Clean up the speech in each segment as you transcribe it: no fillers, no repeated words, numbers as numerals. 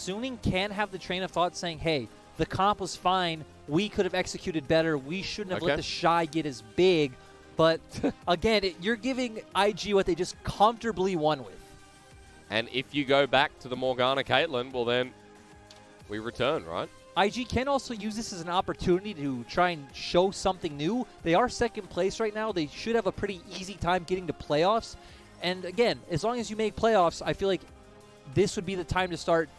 Suning can have the train of thought saying, hey, the comp was fine. We could have executed better. We shouldn't have let TheShy get as big. But, again, you're giving IG what they just comfortably won with. And if you go back to the Morgana Caitlyn, well then, we return, right? IG can also use this as an opportunity to try and show something new. They are second place right now. They should have a pretty easy time getting to playoffs. And again, as long as you make playoffs, I feel like this would be the time to start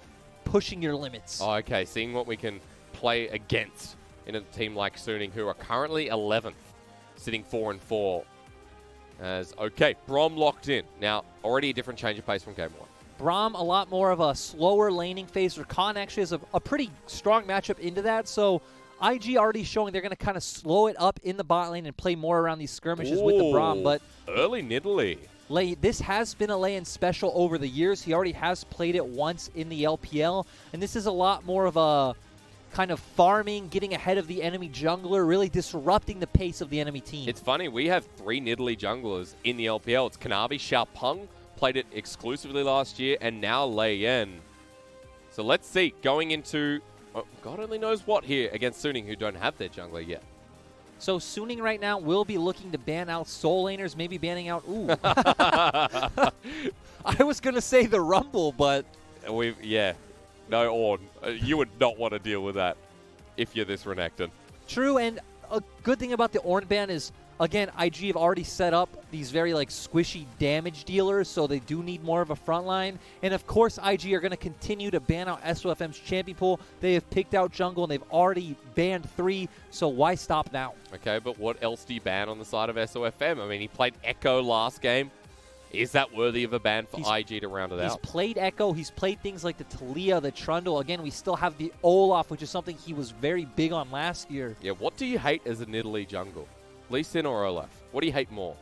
pushing your limits. Oh, okay, seeing what we can play against in a team like Suning, who are currently 11th, sitting 4-4. As, okay, Braum locked in. Now, already a different change of pace from game 1. Braum, a lot more of a slower laning phase. Rakan actually has a pretty strong matchup into that. So IG already showing they're going to kind of slow it up in the bot lane and play more around these skirmishes with the Braum. But early nidalee. This has been a Leyan special over the years. He already has played it once in the LPL. And this is a lot more of a kind of farming, getting ahead of the enemy jungler, really disrupting the pace of the enemy team. It's funny, we have 3 nidalee junglers in the LPL. It's Kanavi, Xiaopeng, played it exclusively last year, and now Leyan. So let's see, going into, God only knows what here against Suning, who don't have their jungler yet. So Suning right now will be looking to ban out soul laners, maybe banning out, ooh. I was going to say the Rumble, but... No, Ornn. You would not want to deal with that if you're this Renekton. True, and a good thing about the Ornn ban is, again, IG have already set up these very squishy damage dealers, so they do need more of a front line. And of course, IG are going to continue to ban out SofM's champion pool. They have picked out jungle, and they've already banned 3, so why stop now? Okay, but what else do you ban on the side of SofM? I mean, he played Echo last game. Is that worthy of a ban for IG to round it out? He's played Echo. He's played things like the Taliyah, the Trundle. Again, we still have the Olaf, which is something he was very big on last year. Yeah, what do you hate as a nidalee jungle? Lee Sin or Olaf? What do you hate more?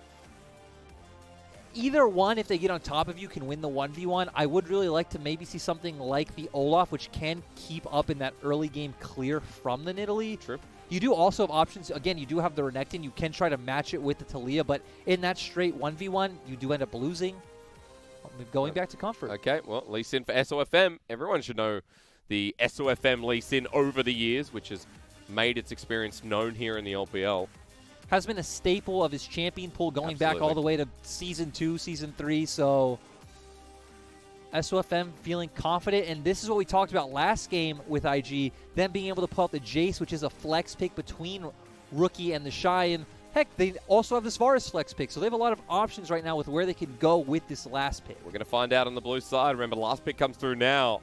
Either one, if they get on top of you, can win the 1v1. I would really like to maybe see something like the Olaf, which can keep up in that early game clear from the nidalee. True. You do also have options. Again, you do have the Renekton. You can try to match it with the Taliyah, but in that straight 1v1, you do end up losing. Going back to comfort. Okay, well, Lee Sin for SofM. Everyone should know the SofM Lee Sin over the years, which has made its experience known here in the LPL. Has been a staple of his champion pool going back all the way to Season 2, Season 3, so SofM feeling confident, and this is what we talked about last game with IG, them being able to pull out the Jayce, which is a flex pick between Rookie and TheShy, and heck, they also have this Varus flex pick, so they have a lot of options right now with where they can go with this last pick. We're going to find out on the blue side. Remember, last pick comes through now.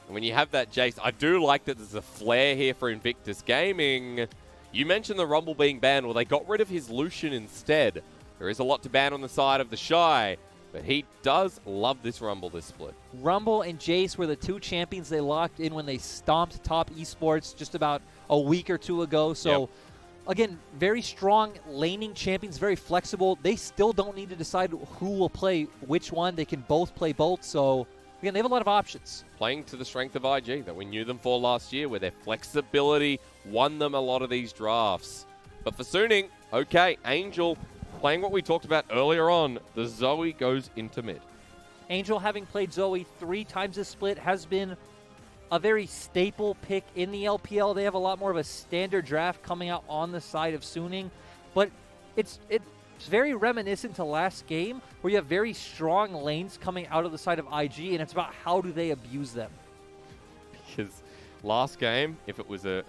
And when you have that Jayce, I do like that there's a flare here for Invictus Gaming. You mentioned the Rumble being banned. Well, they got rid of his Lucian instead. There is a lot to ban on the side of TheShy, but he does love this Rumble, this split. Rumble and Jayce were the 2 champions they locked in when they stomped top esports just about a week or 2 ago. So, again, very strong laning champions, very flexible. They still don't need to decide who will play which one. They can both play both. So, again, they have a lot of options. Playing to the strength of IG that we knew them for last year, where their flexibility won them a lot of these drafts. But for Suning, okay, Angel playing what we talked about earlier on, the Zoe goes into mid. Angel, having played Zoe 3 times this split, has been a very staple pick in the LPL. They have a lot more of a standard draft coming out on the side of Suning, but it's very reminiscent to last game, where you have very strong lanes coming out of the side of IG, and it's about how do they abuse them. Because last game, if it was an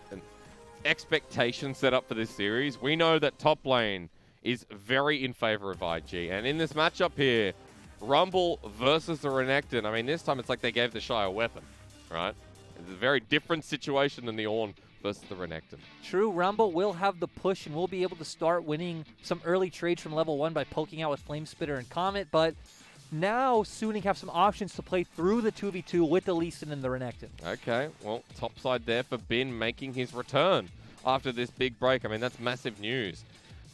expectation set up for this series, we know that top lane is very in favor of IG. And in this matchup here, Rumble versus the Renekton, I mean, this time it's like they gave TheShy a weapon, right? It's a very different situation than the Ornn versus the Renekton. True, Rumble will have the push and will be able to start winning some early trades from level 1 by poking out with Flamespitter and Comet, but now Suning have some options to play through the 2v2 with the Lee Sin and the Renekton. Okay, well, top side there for Bin making his return after this big break. I mean, that's massive news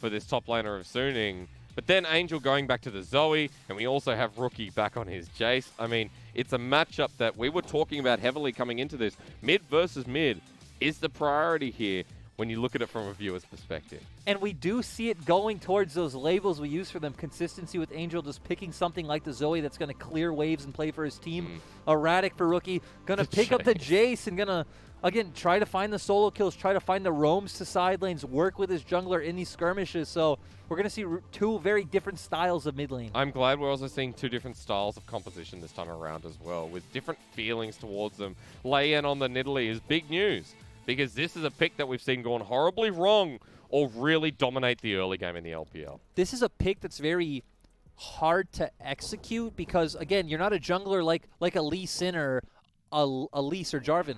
for this top laner of Suning. But then Angel going back to the Zoe, and we also have Rookie back on his Jayce. I mean, it's a matchup that we were talking about heavily coming into this. Mid versus mid is the priority here. when you look at it from a viewer's perspective. And we do see it going towards those labels we use for them. Consistency with Angel, just picking something like the Zoe that's going to clear waves and play for his team. Erratic for Rookie. Going to pick up the Jayce and going to, again, try to find the solo kills, try to find the roams to side lanes, work with his jungler in these skirmishes. So we're going to see two very different styles of mid lane. I'm glad we're also seeing two different styles of composition this time around as well, with different feelings towards them. Leyan on the nidalee is big news, because this is a pick that we've seen gone horribly wrong or really dominate the early game in the LPL. This is a pick that's very hard to execute because, again, you're not a jungler like a Lee Sin or a Elise or Jarvan.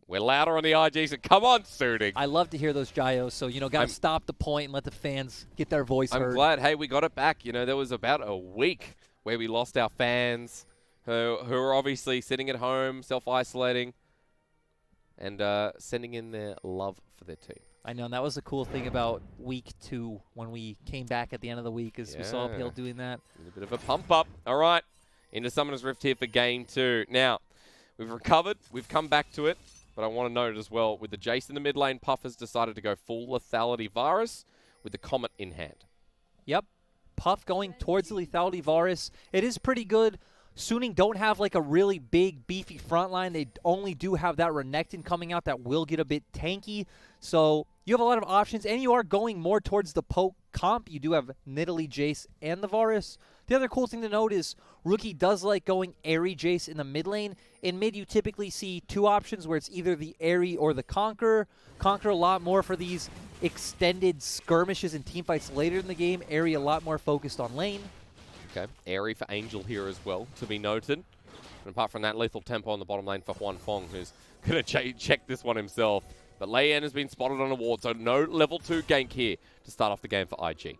We're louder on the IG, so come on, Suiting. I love to hear those gyos, so, got to stop the point and let the fans get their voice heard. I'm glad, hey, we got it back. There was about a week where we lost our fans who are obviously sitting at home, self-isolating, and sending in their love for their team. I know, and that was the cool thing about week 2 when we came back at the end of the week is we saw LPL doing that. A bit of a pump up. All right, into Summoner's Rift here for game 2. Now, we've recovered. We've come back to it. But I want to note as well, with the Jayce in the mid lane, Puff has decided to go full lethality Varus with the Comet in hand. Yep. Puff going towards the lethality Varus. It is pretty good. Suning don't have like a really big, beefy front line. They only do have that Renekton coming out that will get a bit tanky. So you have a lot of options, and you are going more towards the poke comp. You do have nidalee, Jayce, and the Varus. The other cool thing to note is Rookie does like going Airy Jayce in the mid lane. In mid, you typically see two options where it's either the Airy or the Conqueror. Conqueror a lot more for these extended skirmishes and teamfights later in the game. Airy a lot more focused on lane. Okay, Airy for Angel here as well, to be noted. And apart from that, lethal tempo on the bottom lane for Hunafeng, who's going to check this one himself. But Leyan has been spotted on a ward, so no level 2 gank here to start off the game for IG.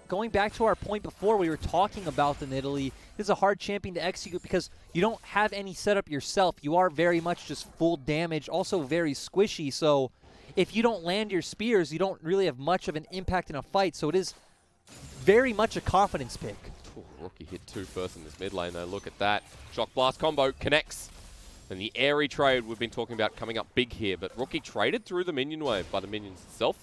Going back to our point before, we were talking about the nidalee. This is a hard champion to execute because you don't have any setup yourself. You are very much just full damage, also very squishy. So if you don't land your spears, you don't really have much of an impact in a fight. So it is very much a confidence pick. Ooh, Rookie hit 2 first in this mid lane, though. Look at that. Shock Blast combo connects. And the Airy trade we've been talking about coming up big here, but Rookie traded through the minion wave by the minions itself.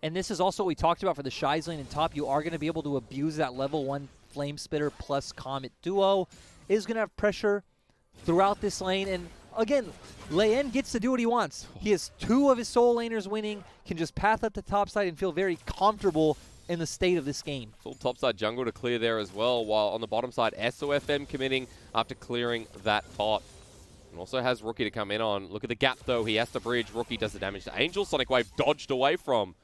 And this is also what we talked about for the Shy's lane and top. You are going to be able to abuse that level 1 Flame Spitter plus Comet duo. Is going to have pressure throughout this lane. And again, Leyan gets to do what he wants. He has 2 of his solo laners winning, can just path up the top side and feel very comfortable in the state of this game. Full topside jungle to clear there as well, while on the bottom side, SofM committing after clearing that bot. And also has Rookie to come in on. Look at the gap, though. He has to bridge. Rookie does the damage to Angel. Sonic Wave dodged away from.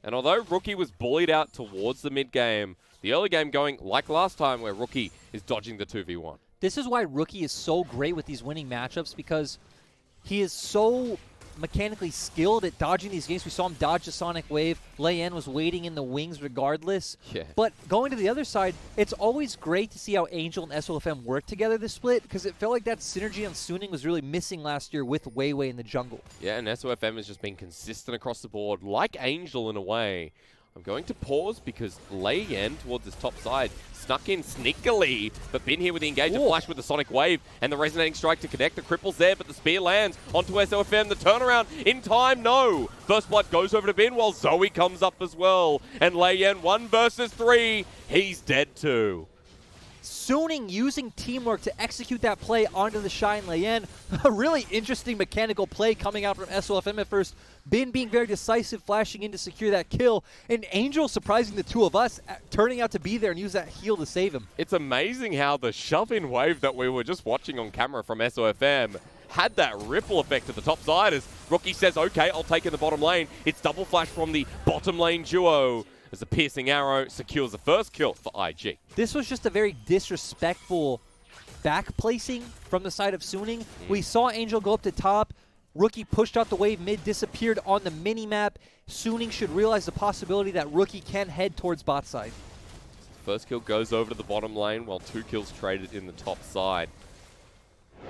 And although Rookie was bullied out towards the mid-game, the early game going like last time where Rookie is dodging the 2v1. This is why Rookie is so great with these winning matchups, because he is so mechanically skilled at dodging these games. We saw him dodge the Sonic Wave. Leyan was waiting in the wings regardless. Yeah. But going to the other side, it's always great to see how Angel and SofM work together this split, because it felt like that synergy on Suning was really missing last year with Weiwei in the jungle. Yeah, and SofM has just been consistent across the board, like Angel in a way. I'm going to pause because Leyan towards this top side snuck in sneakily, but been here with the engage, a flash with the Sonic Wave, and the resonating strike to connect. The cripple's there, but the spear lands onto SofM. The turnaround in time, no. First blood goes over to Bin while Zoe comes up as well. And Leyan, 1 versus 3, he's dead too. Suning using teamwork to execute that play onto the Shy and Leyan. A really interesting mechanical play coming out from SofM at first. Bin being very decisive, flashing in to secure that kill. And Angel surprising the 2 of us, turning out to be there and use that heal to save him. It's amazing how the shove-in wave that we were just watching on camera from SofM had that ripple effect at the top side as Rookie says, okay, I'll take in the bottom lane. It's double flash from the bottom lane duo as the piercing arrow secures the first kill for IG. This was just a very disrespectful back placing from the side of Suning. We saw Angel go up to top. Rookie pushed out the wave mid, disappeared on the mini-map. Suning should realize the possibility that Rookie can head towards bot side. First kill goes over to the bottom lane while 2 kills traded in the top side.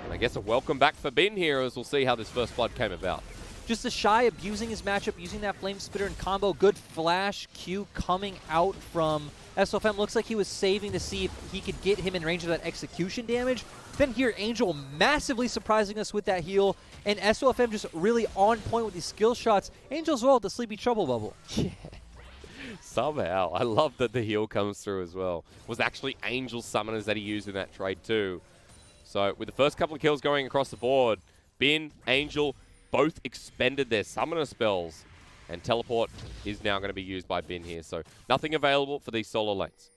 And I guess a welcome back for Bin here as we'll see how this first blood came about. just TheShy abusing his matchup, using that Flame Spitter and combo. Good flash Q coming out from SofM. Looks like he was saving to see if he could get him in range of that execution damage. Then here, Angel massively surprising us with that heal, and SofM just really on point with these skill shots. Angel as well with the Sleepy Trouble Bubble. Yeah. Somehow. I love that the heal comes through as well. It was actually Angel summoners that he used in that trade too. So with the first couple of kills going across the board, Bin, Angel, both expended their summoner spells. And Teleport is now going to be used by Bin here. So nothing available for these solo lanes.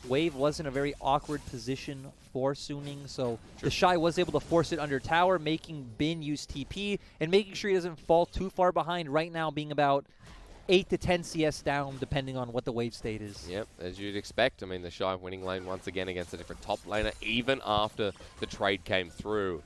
Wave was in a very awkward position for Suning, so TheShy was able to force it under tower, making Bin use TP, and making sure he doesn't fall too far behind, right now being about 8 to 10 CS down, depending on what the wave state is. Yep, as you'd expect. I mean, TheShy winning lane once again against a different top laner, even after the trade came through.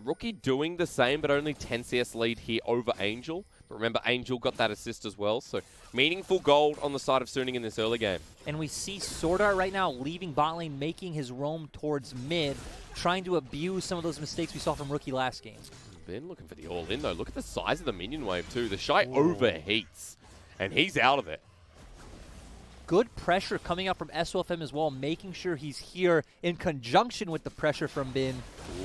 Rookie doing the same, but only 10 CS lead here over Angel. But remember, Angel got that assist as well, so meaningful gold on the side of Suning in this early game. And we see SwordArt right now leaving bot lane, making his roam towards mid, trying to abuse some of those mistakes we saw from Rookie last game. Bin looking for the all-in, though. Look at the size of the minion wave, too. TheShy overheats, and he's out of it. Good pressure coming up from SofM as well, making sure he's here in conjunction with the pressure from Bin.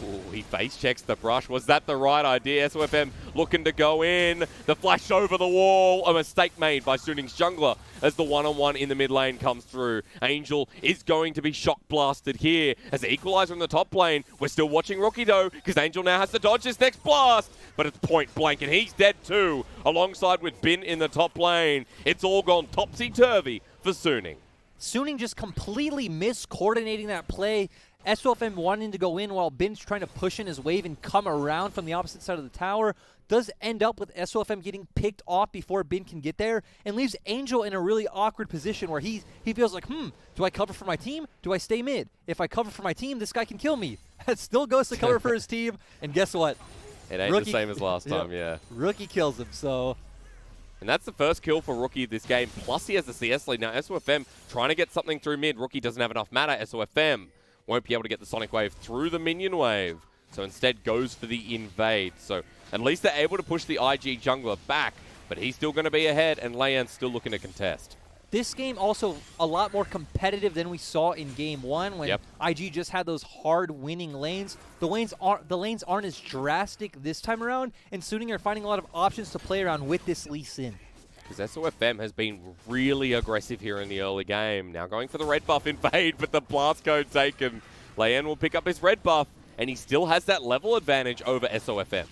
Ooh, he face checks the brush. Was that the right idea? SofM looking to go in. The flash over the wall. A mistake made by Suning's jungler as the one-on-one in the mid lane comes through. Angel is going to be shock blasted here as the equalizer in the top lane. We're still watching Rookie though, because Angel now has to dodge this next blast. But it's point blank, and he's dead too, alongside with Bin in the top lane. It's all gone topsy-turvy for Suning. Suning just completely miscoordinating that play. SofM wanting to go in while Bin's trying to push in his wave and come around from the opposite side of the tower. Does end up with SofM getting picked off before Bin can get there, and leaves Angel in a really awkward position where he feels like, do I cover for my team? Do I stay mid? If I cover for my team, this guy can kill me. Still goes to cover for his team, and guess what? It ain't the same as last time, yeah. Rookie kills him, so... And that's the first kill for Rookie this game, plus he has the CS lead. Now, SofM trying to get something through mid. Rookie doesn't have enough mana. SofM won't be able to get the Sonic Wave through the minion wave, so instead goes for the invade. So at least they're able to push the IG jungler back, but he's still going to be ahead, and Leyan's still looking to contest. This game also a lot more competitive than we saw in Game 1 when IG just had those hard winning lanes. The lanes aren't as drastic this time around, and Suning are finding a lot of options to play around with this Lee Sin. Because SofM has been really aggressive here in the early game. Now going for the red buff invade, but the blast code taken. Leyan will pick up his red buff, and he still has that level advantage over SofM.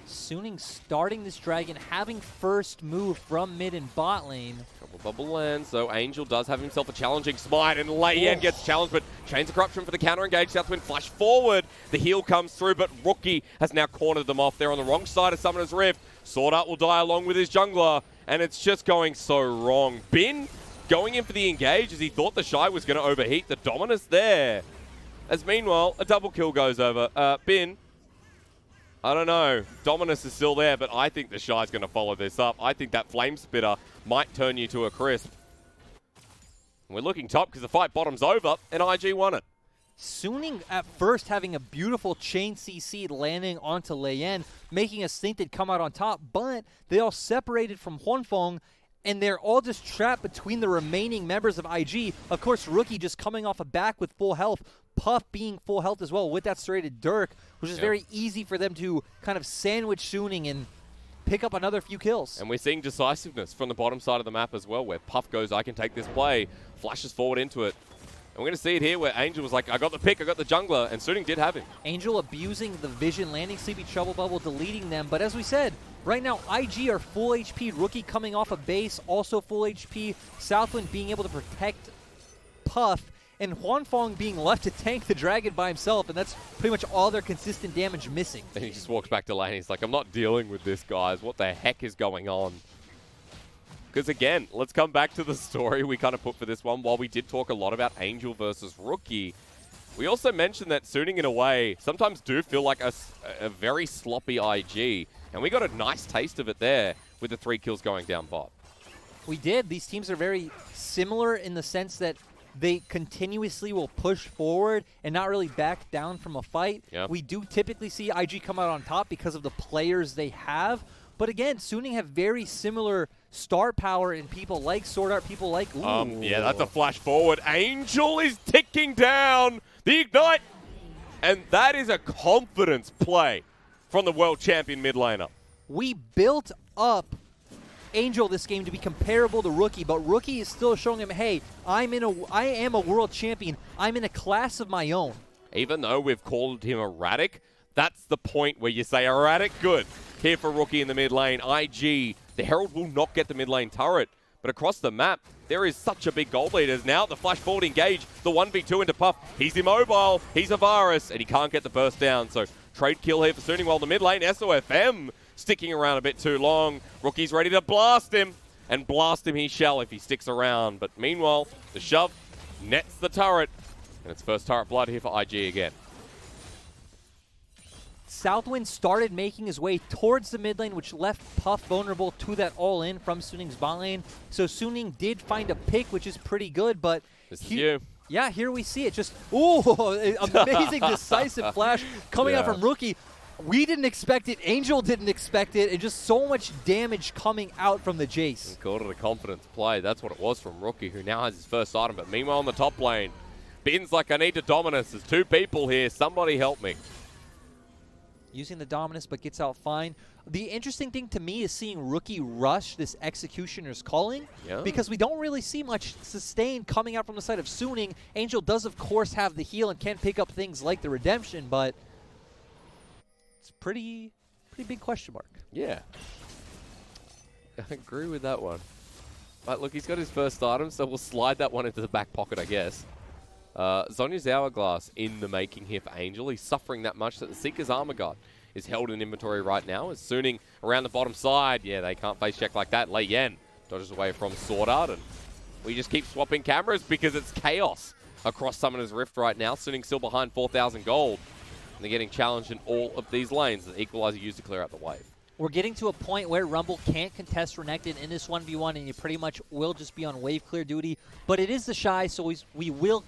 Suning starting this dragon, having first move from mid and bot lane. Trouble bubble lands, so Angel does have himself a challenging smite, and Leyan gets challenged, but Chains of Corruption for the counter engage. SouthWind flash forward. The heal comes through, but Rookie has now cornered them off. They're on the wrong side of Summoner's Rift. SwordArt will die along with his jungler, and it's just going so wrong. Bin going in for the engage as he thought TheShy was going to overheat. The dominance there. As meanwhile, a double kill goes over. Bin, I don't know. Dominus is still there, but I think TheShy's going to follow this up. I think that Flame Spitter might turn you to a crisp. And we're looking top because the fight bottoms over, and IG won it. Suning at first having a beautiful chain CC landing onto Leyan, making us think they'd come out on top, but they all separated from Hunafeng, and they're all just trapped between the remaining members of IG. Of course, Rookie just coming off a back with full health, Puff being full health as well with that serrated Dirk, which is very easy for them to kind of sandwich Suning and pick up another few kills. And we're seeing decisiveness from the bottom side of the map as well, where Puff goes, I can take this play, flashes forward into it. And we're going to see it here where Angel was like, I got the pick, I got the jungler, and Suning did have him. Angel abusing the vision, landing Sleepy Trouble Bubble, deleting them. But as we said, right now IG are full HP, Rookie coming off a base, also full HP, SouthWind being able to protect Puff, and Hunafeng being left to tank the dragon by himself, and that's pretty much all their consistent damage missing. And he just walks back to lane, he's like, I'm not dealing with this, guys. What the heck is going on? Because again, let's come back to the story we kind of put for this one. While we did talk a lot about Angel versus Rookie, we also mentioned that Suning, in a way, sometimes do feel like a very sloppy IG. And we got a nice taste of it there with the 3 kills going down bot. We did. These teams are very similar in the sense that they continuously will push forward and not really back down from a fight. Yep. We do typically see IG come out on top because of the players they have. But again, Suning have very similar star power in people like SwordArt, people like... Ooh. Yeah, that's a flash forward. Angel is ticking down the Ignite. And that is a confidence play from the world champion mid laner. We built up Angel this game to be comparable to Rookie, but Rookie is still showing him, hey, I am a world champion. I'm in a class of my own. Even though we've called him erratic, that's the point where you say erratic, good. Here for Rookie in the mid lane. IG, the Herald will not get the mid lane turret, but across the map, there is such a big gold lead as now the flash forward engage, the 1v2 into Puff. He's immobile, he's a Varus, and he can't get the burst down. So trade kill here for Suning while the mid lane, SofM sticking around a bit too long. Rookie's ready to blast him, and blast him he shall if he sticks around. But meanwhile, the shove nets the turret, and it's first turret blood here for IG again. SouthWind started making his way towards the mid lane, which left Puff vulnerable to that all-in from Suning's bot lane. So Suning did find a pick, which is pretty good, but... This is you. Yeah, here we see it. Just, ooh, amazing decisive flash coming out from Rookie. We didn't expect it. Angel didn't expect it. And just so much damage coming out from the Jayce. Called it a confidence play. That's what it was from Rookie, who now has his first item. But meanwhile, on the top lane, Bin's like, I need to dominance. There's two people here. Somebody help me. Using the Dominus, but gets out fine. The interesting thing to me is seeing Rookie rush this Executioner's Calling, because we don't really see much sustain coming out from the side of Suning. Angel does, of course, have the heal and can pick up things like the Redemption, but it's pretty big question mark. Yeah. I agree with that one. But look, he's got his first item, so we'll slide that one into the back pocket, I guess. Zhonya's Hourglass in the making here for Angel. He's suffering that much that the Seeker's Armor Guard is held in inventory right now. As Suning around the bottom side, yeah, they can't face check like that. Leyan dodges away from SwordArt, and we just keep swapping cameras because it's chaos across Summoner's Rift right now. Suning still behind 4,000 gold, and they're getting challenged in all of these lanes. The Equalizer used to clear out the wave. We're getting to a point where Rumble can't contest Renekton in this 1v1, and you pretty much will just be on wave clear duty. But it is TheShy, so we will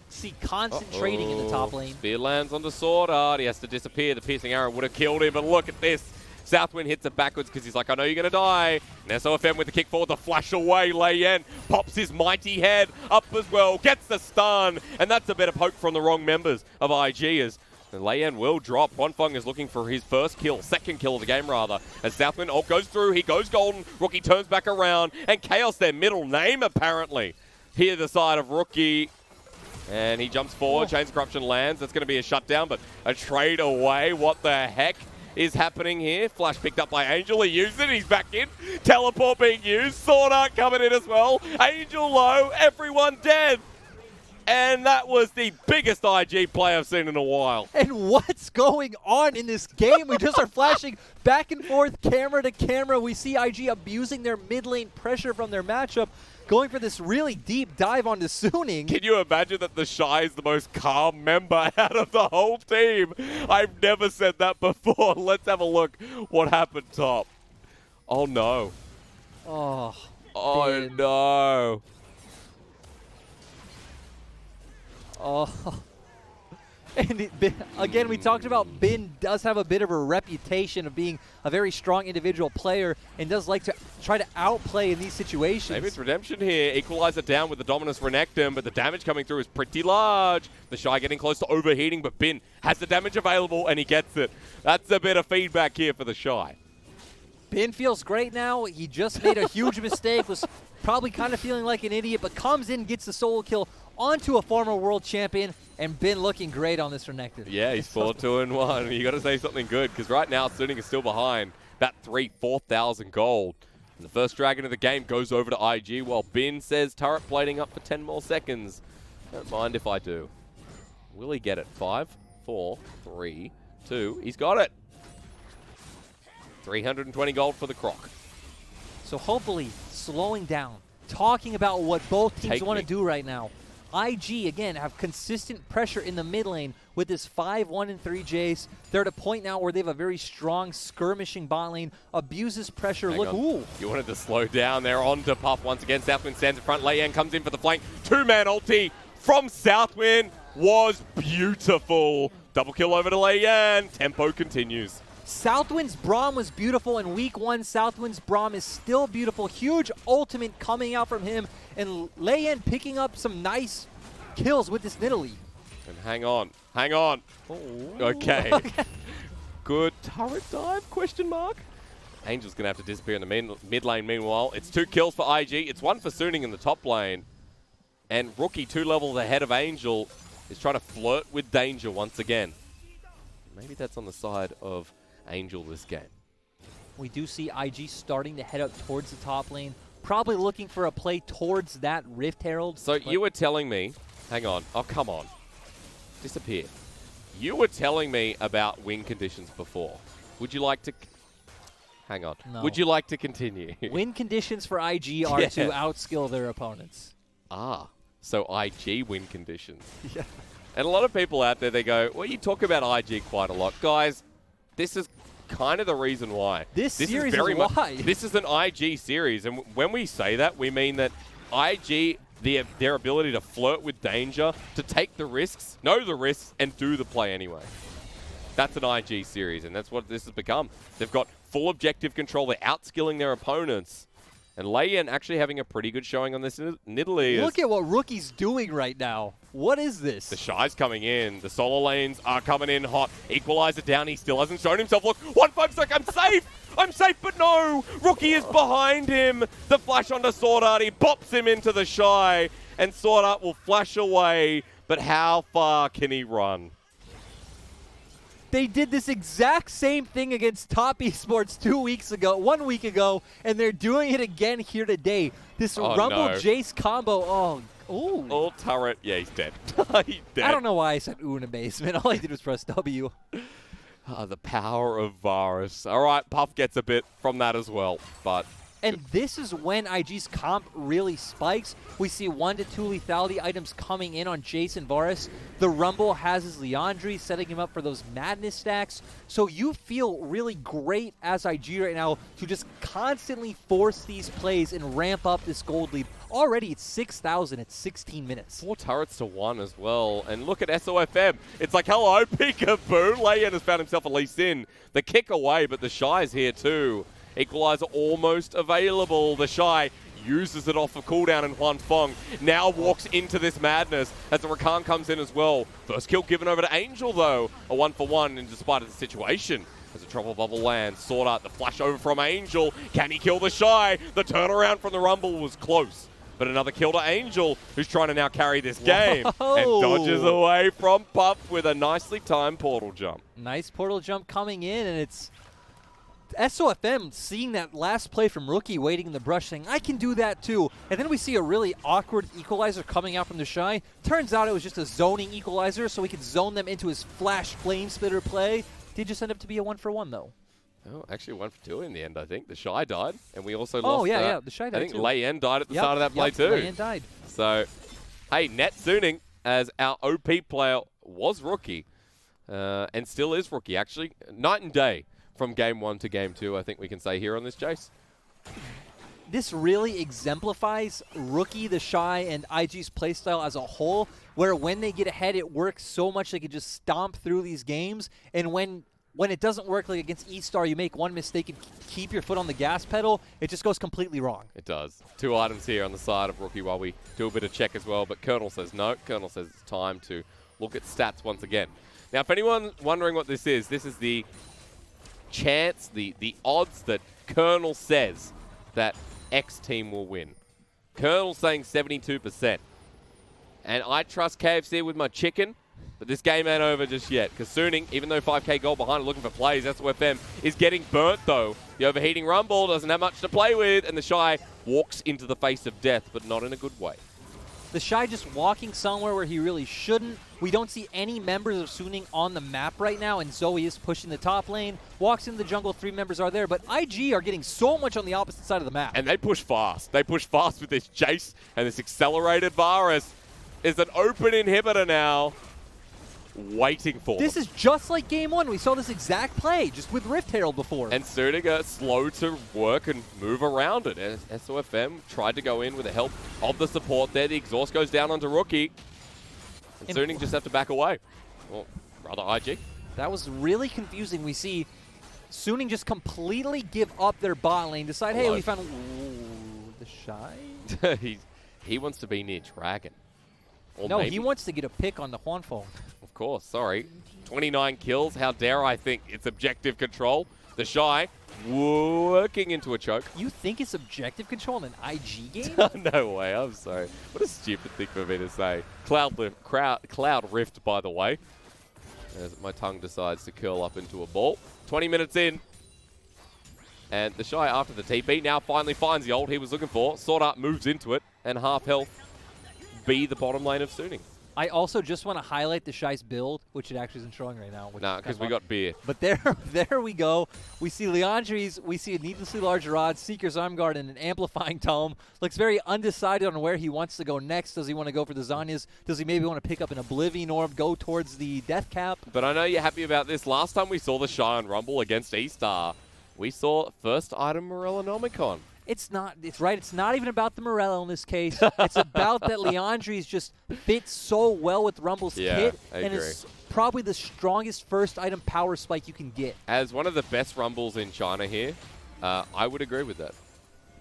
see constant trading in the top lane. Spear lands onto SwordArt. He has to disappear. The piercing arrow would have killed him, but look at this. SouthWind hits it backwards because he's like, I know you're going to die. And SofM with the kick forward, the flash away. Leyan pops his mighty head up as well, gets the stun, and that's a bit of hope from the wrong members of IG as Leyan will drop. Hunafeng is looking for his second kill of the game rather. As SouthWind goes through, he goes golden. Rookie turns back around, and Chaos, their middle name apparently. Here the side of Rookie. And he jumps forward, Chains of Corruption lands. That's going to be a shutdown, but a trade away. What the heck is happening here? Flash picked up by Angel. He used it. He's back in. Teleport being used. SwordArt coming in as well. Angel low. Everyone dead. And that was the biggest IG play I've seen in a while. And what's going on in this game? We just are flashing back and forth, camera to camera. We see IG abusing their mid lane pressure from their matchup, going for this really deep dive onto Suning. Can you imagine that TheShy is the most calm member out of the whole team? I've never said that before. Let's have a look what happened top. Oh, no. Oh, no. Oh. And again, we talked about Bin does have a bit of a reputation of being a very strong individual player and does like to try to outplay in these situations. Maybe it's redemption here. Equalizer down with the Dominus Renekton, but the damage coming through is pretty large. TheShy getting close to overheating, but Bin has the damage available and he gets it. That's a bit of feedback here for TheShy. Bin feels great now. He just made a huge mistake, was probably kind of feeling like an idiot, but comes in, gets the solo kill onto a former world champion, and Bin looking great on this Renekton. Yeah, he's 4-2-1. You got to say something good, because right now Suning is still behind that 4,000 gold. And the first dragon of the game goes over to IG, while Bin says turret plating up for 10 more seconds. Don't mind if I do. Will he get it? 5, 4, 3, 2. He's got it. 320 gold for the Croc. So hopefully slowing down, talking about what both teams want to do right now. IG, again, have consistent pressure in the mid lane with this 5-1-3 Jayce. They're at a point now where they have a very strong skirmishing bot lane, abuses pressure. Look, ooh. You wanted to slow down there onto Puff once again. SouthWind stands in front. Leyan comes in for the flank. Two-man ulti. from SouthWind was beautiful. Double kill over to Leyan. Tempo continues. SouthWind's Braum was beautiful in week 1. SouthWind's Braum is still beautiful. Huge ultimate coming out from him. And Leyan picking up some nice kills with this nidalee. And hang on. Oh. Okay. Good turret dive, question mark. Angel's going to have to disappear in the mid lane meanwhile. It's 2 kills for IG. It's 1 for Suning in the top lane. And Rookie 2 levels ahead of Angel is trying to flirt with danger once again. Maybe that's on the side of Angel this game. We do see IG starting to head up towards the top lane. Probably looking for a play towards that Rift Herald. So you were telling me, hang on, oh come on, disappear. You were telling me about win conditions before. Would you like to, hang on, no. Would you like to continue? Win conditions for IG are to outskill their opponents. Ah, so IG win conditions. Yeah. And a lot of people out there, they go, well, you talk about IG quite a lot. Guys, this is kind of the reason why. This series is why. This is an IG series, and when we say that, we mean that IG, their ability to flirt with danger, to take the risks, know the risks, and do the play anyway. That's an IG series, and that's what this has become. They've got full objective control. They're outskilling their opponents. And Leyan actually having a pretty good showing on this nidalee. Look at what Rookie's doing right now. What is this? TheShy's coming in. The solo lanes are coming in hot. Equalizer down. He still hasn't shown himself. Look, 1-5 sec. I'm safe. I'm safe, but no. Rookie is behind him. The flash onto SwordArt. He pops him into TheShy. And SwordArt will flash away. But how far can he run? They did this exact same thing against Top Esports 1 week ago, and they're doing it again here today. This Rumble Jayce combo, ooh. All turret, yeah, he's dead. He's dead. I don't know why I said ooh in amazement. All I did was press W. The power of Varus. All right, Puff gets a bit from that as well, but... And this is when IG's comp really spikes. We see 1 to 2 lethality items coming in on Jayce and Varus. The Rumble has his Leandry, setting him up for those madness stacks. So you feel really great as IG right now to just constantly force these plays and ramp up this gold lead. Already it's 6,000 at 16 minutes. 4 turrets to 1 as well. And look at SofM. It's like, hello, peekaboo. Leyan has found himself at least in. The kick away, but TheShy is here too. Equalizer almost available. TheShy uses it off a cooldown, and Hunafeng now walks into this madness as the Rakan comes in as well. First kill given over to Angel though. A 1-for-1 in despite of the situation. As a trouble bubble lands, SwordArt, the flash over from Angel. Can he kill TheShy? The turnaround from the Rumble was close. But another kill to Angel, who's trying to now carry this game. Whoa. And dodges away from Puff with a nicely timed portal jump. Nice portal jump coming in, and it's SofM seeing that last play from Rookie waiting in the brush saying, I can do that too. And then we see a really awkward equalizer coming out from TheShy. Turns out it was just a zoning equalizer, so we could zone them into his flash flame splitter play. Did just end up to be a 1-for-1 though. Oh, actually 1-for-2 in the end, I think. TheShy died, and we also lost... Oh, yeah, TheShy died I think too. Leyan died at the start of that play too. Leyan died. So, hey, net Suning as our OP player was Rookie, and still is Rookie, actually. Night and day. From game 1 to game 2, I think we can say here on this, Jayce. This really exemplifies Rookie, TheShy, and IG's playstyle as a whole, where when they get ahead, it works so much they can just stomp through these games, and when it doesn't work, like against E-Star, you make one mistake and keep your foot on the gas pedal, it just goes completely wrong. It does. 2 items here on the side of Rookie while we do a bit of check as well, but Colonel says no. Colonel says it's time to look at stats once again. Now, if anyone's wondering what this is the chance, the odds that Colonel says that X team will win. Colonel saying 72%. And I trust KFC with my chicken, but this game ain't over just yet. Because Suning, even though 5k goal behind, looking for plays, SofM is getting burnt though. The overheating Rumble doesn't have much to play with, and TheShy walks into the face of death, but not in a good way. TheShy just walking somewhere where he really shouldn't. We don't see any members of Suning on the map right now, and Zoe is pushing the top lane. Walks into the jungle, 3 members are there, but IG are getting so much on the opposite side of the map. And they push fast. They push fast with this Jayce and this accelerated Varus. Is an open inhibitor now. Waiting for This them. is just like game 1. We saw this exact play, just with Rift Herald before. And Suning slow to work and move around it. And SofM tried to go in with the help of the support there. The exhaust goes down onto Rookie. And Suning just have to back away. Well, rather IG. That was really confusing. We see Suning just completely give up their bot lane, decide, hey, we found TheShy. he wants to be near Dragon. Or no, maybe. he wants to get a pick on the Hunafeng. Of course, sorry. 29 kills. How dare I think it's objective control. TheShy working into a choke. You think it's objective control in an IG game? No way, I'm sorry. What a stupid thing for me to say. Cloud Rift, by the way. As my tongue decides to curl up into a ball. 20 minutes in. And TheShy, after the TP, now finally finds the ult he was looking for. SwordArt moves into it, and half health be the bottom lane of Suning. I also just want to highlight TheShy's build, which it actually isn't showing right now. Nah, because we got beer. But there we go. We see Leandri's, we see a needlessly large rod, Seeker's Arm Guard, and an amplifying tome. Looks very undecided on where he wants to go next. Does he want to go for the Zanyas? Does he maybe want to pick up an Oblivion Orb, go towards the Death Cap? But I know you're happy about this. Last time we saw TheShy on Rumble against E-Star, we saw first item Morellonomicon. It's not. It's right. It's not even about the Morello in this case. It's about that Leandri's just fits so well with Rumble's kit, and is probably the strongest first item power spike you can get. As one of the best Rumbles in China here, I would agree with that.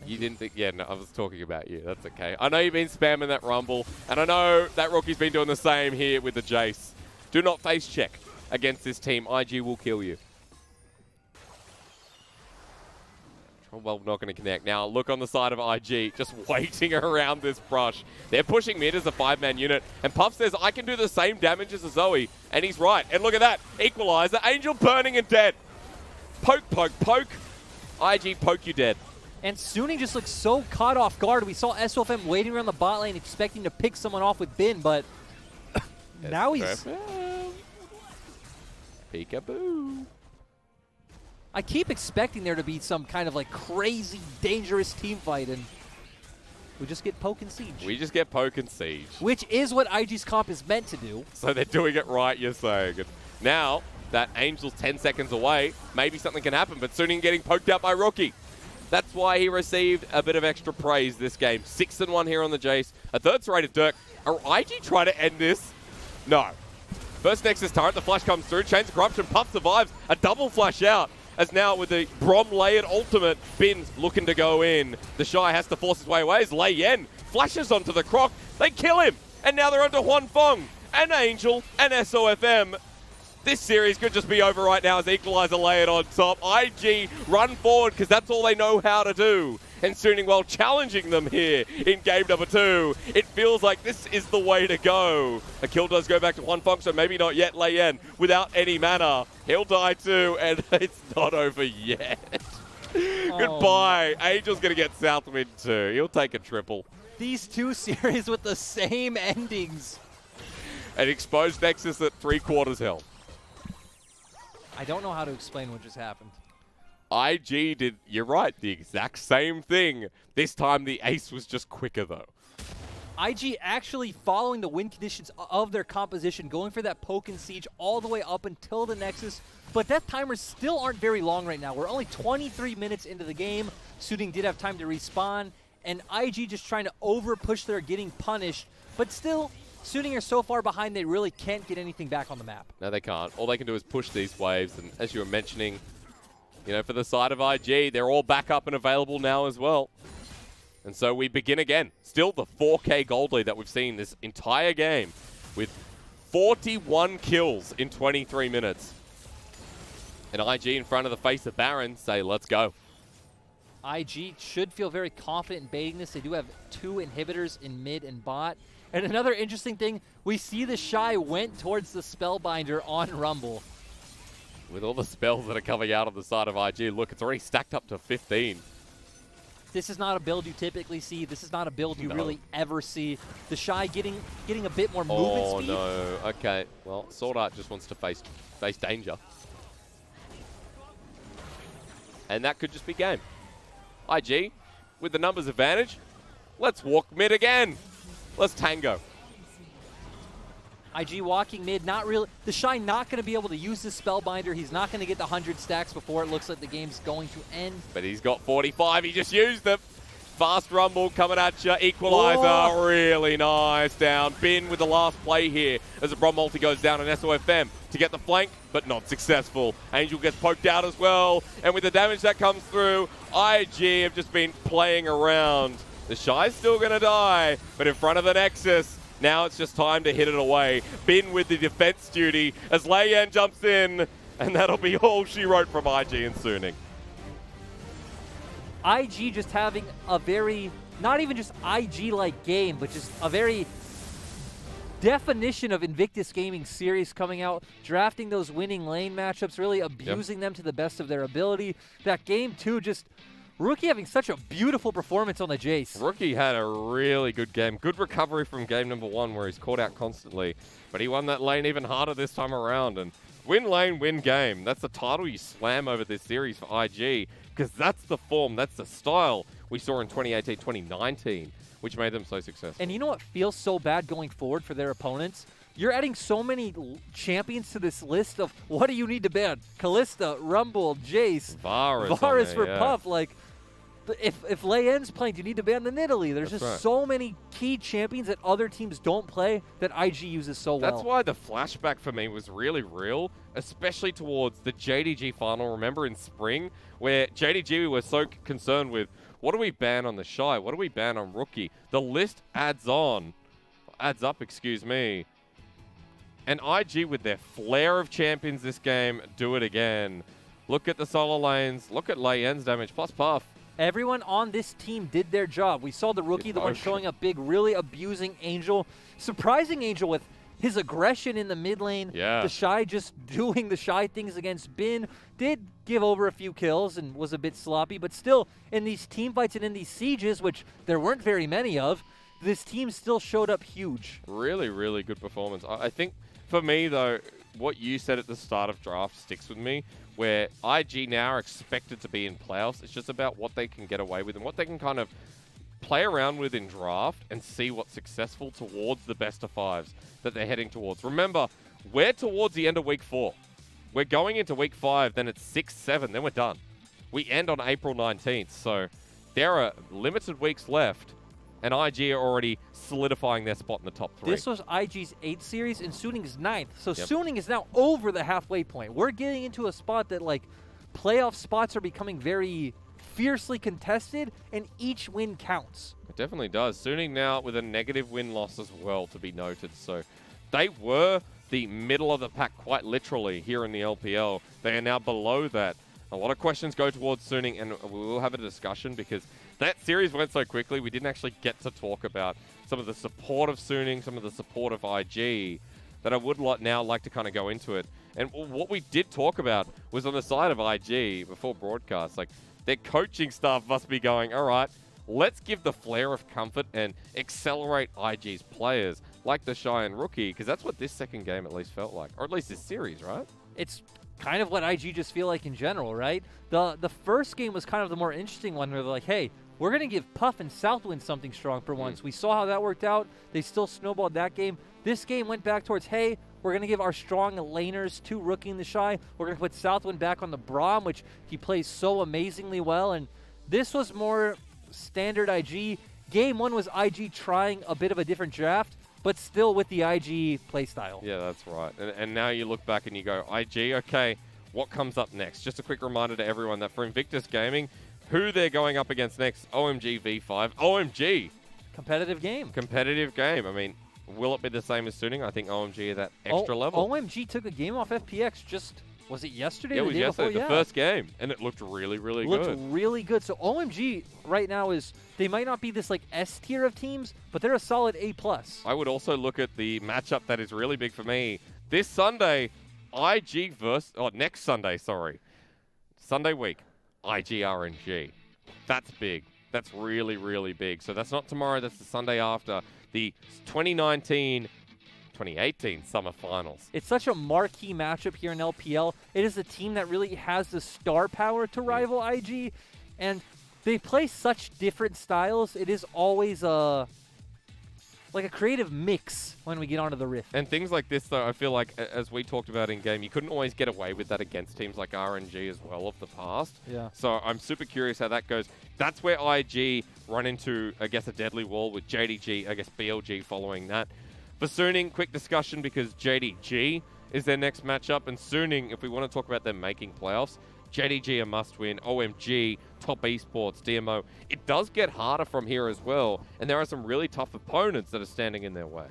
You didn't think? Yeah, no, I was talking about you. That's okay. I know you've been spamming that Rumble, and I know that rookie's been doing the same here with the Jayce. Do not face check against this team. IG will kill you. Well, not going to connect. Now, look on the side of IG, just waiting around this brush. They're pushing mid as a 5-man unit, and Puff says, I can do the same damage as a Zoe, and he's right. And look at that, equalizer, Angel burning and dead. Poke, poke, poke. IG, poke you dead. And Suning just looks so caught off guard. We saw SofM waiting around the bot lane, expecting to pick someone off with Bin, but now he's... Peekaboo. I keep expecting there to be some kind of like crazy, dangerous team fight, and we just get poke and siege. We just get poke and siege. Which is what IG's comp is meant to do. So they're doing it right, you're saying. And now that Angel's 10 seconds away, maybe something can happen, but Suning getting poked out by Rookie. That's why he received a bit of extra praise this game. 6-1 here on the Jayce. A third rated Dirk. Are IG trying to end this? No. First Nexus turret, the flash comes through. Chains of Corruption, Puff survives. A double flash out. As now with the Braum layered ultimate, Bin's looking to go in. TheShy has to force his way away as Leyan flashes onto the Croc. They kill him. And now they're onto Hunafeng, and Angel, and SofM. This series could just be over right now as Equalizer layered on top. IG run forward because that's all they know how to do. And Suning well challenging them here in game number 2. It feels like this is the way to go. A kill does go back to Hunafeng, so maybe not yet. Leyan without any mana. He'll die too, and it's not over yet. Goodbye. Angel's going to get SouthWind too. He'll take a triple. These two series with the same endings. An exposed Nexus at 3/4 health. I don't know how to explain what just happened. IG did, you're right, the exact same thing. This time the ace was just quicker though. IG actually following the win conditions of their composition, going for that poke and siege all the way up until the Nexus. But death timers still aren't very long right now. We're only 23 minutes into the game. Suning did have time to respawn, and IG just trying to over-push their getting punished. But still, Suning are so far behind they really can't get anything back on the map. No, they can't. All they can do is push these waves, and as you were mentioning, you know, for the side of IG, they're all back up and available now as well. And so we begin again. Still the 4K gold lead that we've seen this entire game with 41 kills in 23 minutes. And IG in front of the face of Baron say, let's go. IG should feel very confident in baiting this. They do have 2 inhibitors in mid and bot. And another interesting thing, we see TheShy went towards the Spellbinder on Rumble. With all the spells that are coming out on the side of IG, look, it's already stacked up to 15. This is not a build you typically see. This is not a build you really ever see. TheShy getting a bit more movement speed. Oh, no. Okay. Well, SwordArt just wants to face danger. And that could just be game. IG, with the numbers advantage, let's walk mid again. Let's tango. IG walking mid, not really. TheShy not going to be able to use this Spellbinder. He's not going to get the 100 stacks before it looks like the game's going to end. But he's got 45. He just used them. Fast Rumble coming at you. Equalizer, really nice down. Bin with the last play here as the Braum multi goes down on SofM to get the flank, but not successful. Angel gets poked out as well, and with the damage that comes through, IG have just been playing around. TheShy's still going to die, but in front of the Nexus, now it's just time to hit it away. Bin with the defense duty as Leyan jumps in, and that'll be all she wrote from IG and Suning. IG just having a very, not even just IG-like game, but just a very definition of Invictus Gaming series coming out, drafting those winning lane matchups, really abusing them to the best of their ability. That game, too, just Rookie having such a beautiful performance on the Jayce. Rookie had a really good game. Good recovery from game number 1 where he's caught out constantly, but he won that lane even harder this time around. And win lane, win game. That's the title you slam over this series for IG, because that's the form, that's the style we saw in 2018, 2019, which made them so successful. And you know what feels so bad going forward for their opponents? You're adding so many champions to this list of what do you need to ban? Kalista, Rumble, Jayce, Varus for Puff. Like, if Leyan's playing, do you need to ban the Nidalee? There's so many key champions that other teams don't play that IG uses so well. That's why the flashback for me was really real, especially towards the JDG final. Remember in spring, where JDG was so concerned with, what do we ban on TheShy? What do we ban on Rookie? The list adds up, excuse me. And IG, with their flair of champions this game, do it again. Look at the solo lanes. Look at Leyan's damage, plus Puff. Everyone on this team did their job. We saw the Rookie, the one showing up big, really abusing Angel. Surprising Angel with his aggression in the mid lane. Yeah. TheShy just doing TheShy things against Bin. Did give over a few kills and was a bit sloppy, but still, in these team fights and in these sieges, which there weren't very many of, this team still showed up huge. Really, really good performance. I think, for me, though, what you said at the start of draft sticks with me, where IG now are expected to be in playoffs. It's just about what they can get away with and what they can kind of play around with in draft and see what's successful towards the best of 5s that they're heading towards. Remember, we're towards the end of week 4. We're going into week 5, then it's 6, 7, then we're done. We end on April 19th, so there are limited weeks left, and IG are already solidifying their spot in the top 3. This was IG's 8th series and Suning's 9th. So Suning is now over the halfway point. We're getting into a spot that, like, playoff spots are becoming very fiercely contested, and each win counts. It definitely does. Suning now with a negative win-loss as well, to be noted. So they were the middle of the pack, quite literally, here in the LPL. They are now below that. A lot of questions go towards Suning, and we will have a discussion because that series went so quickly, we didn't actually get to talk about some of the support of Suning, some of the support of IG, that I would now like to kind of go into it. And what we did talk about was on the side of IG before broadcast, like, their coaching staff must be going, all right, let's give the flair of comfort and accelerate IG's players, like TheShy and Rookie, because that's what this second game at least felt like, or at least this series, right? It's kind of what IG just feel like in general, right? The first game was kind of the more interesting one where they're like, hey, we're going to give Puff and SouthWind something strong for once. We saw how that worked out. They still snowballed that game. This game went back towards, hey, we're going to give our strong laners to Rookie and TheShy. We're going to put SouthWind back on the Braum, which he plays so amazingly well. And this was more standard IG. Game 1 was IG trying a bit of a different draft, but still with the IG playstyle. Yeah, that's right. And now you look back and you go, IG, okay, what comes up next? Just a quick reminder to everyone that for Invictus Gaming, who they're going up against next, OMG V5. OMG! Competitive game. Competitive game. I mean, will it be the same as Suning? I think OMG at that extra level. OMG took a game off FPX just, was it yesterday? Yeah, it or was the day yesterday, before? the first game, and it looked really, really good. Looked really good. So OMG right now is, they might not be this like S tier of teams, but they're a solid A+. I would also look at the matchup that is really big for me. This Sunday, IG versus, next Sunday, sorry. Sunday week, IG RNG. That's big. That's really, really big. So that's not tomorrow, that's the Sunday after the 2018 Summer Finals. It's such a marquee matchup here in LPL. It is a team that really has the star power to rival IG, and they play such different styles. It is always a like a creative mix when we get onto the Rift. And things like this, though, I feel like, as we talked about in game, you couldn't always get away with that against teams like RNG as well of the past. Yeah. So I'm super curious how that goes. That's where IG run into, I guess, a deadly wall with JDG, I guess BLG following that. For Suning, quick discussion because JDG is their next matchup. And Suning, if we want to talk about them making playoffs, JDG a must-win, OMG, top esports, DMO. It does get harder from here as well, and there are some really tough opponents that are standing in their way.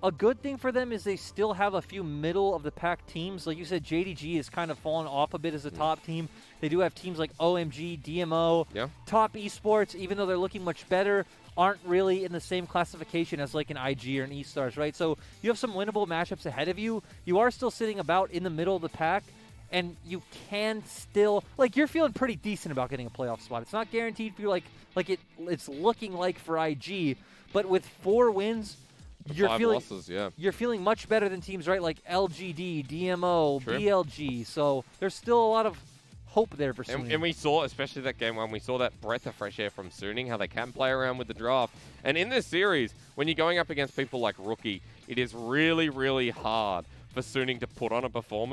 A good thing for them is they still have a few middle-of-the-pack teams. Like you said, JDG has kind of fallen off a bit as a top team. They do have teams like OMG, DMO, top esports, even though they're looking much better, aren't really in the same classification as like an IG or an eStars, right? So you have some winnable matchups ahead of you. You are still sitting about in the middle of the pack, and you can still, like, you're feeling pretty decent about getting a playoff spot. It's not guaranteed for you it's looking like for IG, but with 4 wins, you're feeling much better than teams, right? Like LGD, DMO, True. BLG. So there's still a lot of hope there for Suning. And we saw, especially that game 1, we saw that breath of fresh air from Suning, how they can play around with the draft. And in this series, when you're going up against people like Rookie, it is really, really hard for Suning to put on a performance